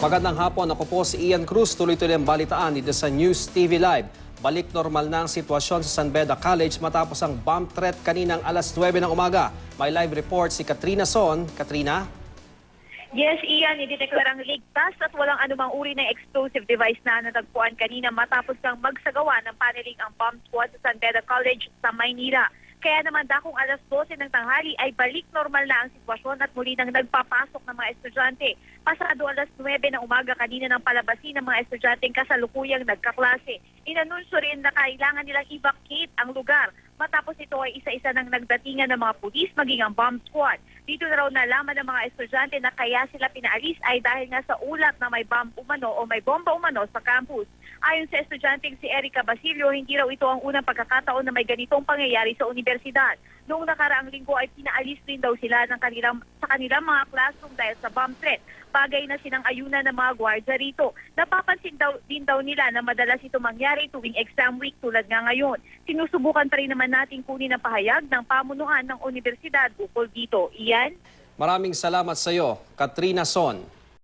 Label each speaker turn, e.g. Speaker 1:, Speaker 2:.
Speaker 1: Magandang hapon, ako po si Ian Cruz. Tuloy-tuloy ang balitaan dito sa News TV Live. Balik normal na ang sitwasyon sa San Beda College matapos ang bomb threat kaninang alas 9 ng umaga. May live report si Katrina Son. Katrina?
Speaker 2: Yes, Ian, idideklarang ligtas at walang anumang uri ng explosive device na natagpuan kanina matapos kang magsagawa ng paneling ang bomb squad sa San Beda College sa Maynila. Kaya naman dakong alas 12 ng tanghali ay balik normal na ang sitwasyon at muli nang nagpapasok ng mga estudyante. Pasado alas 9 ng umaga kanina ng palabasin ng mga estudyanteng kasalukuyang nagkaklase. Inanunsyo rin na kailangan nilang evacuate ang lugar. Matapos ito ay isa-isa nang nagdatingan ng mga pulis maging ang bomb squad. Dito na raw nalaman ng mga estudyante na kaya sila pinaalis ay dahil nga sa ulat na may bomb umano o may bomba umano sa campus. Ayon sa estudyanteng si Erica Basilio, hindi raw ito ang unang pagkakataon na may ganitong pangyayari sa universidad. Noong nakaraang linggo ay pinaalis din daw sila sa kanilang mga classroom dahil sa bomb threat. Bagay na sinang-ayunan ng mga gwardiya rito. Napapansin din daw nila na madalas ito mangyari tuwing exam week tulad nga ngayon. Sinusubukan pa rin naman natin kunin ang pahayag ng pamunuan ng universidad ukol dito. Iyan?
Speaker 1: Maraming salamat sa iyo, Katrina Son.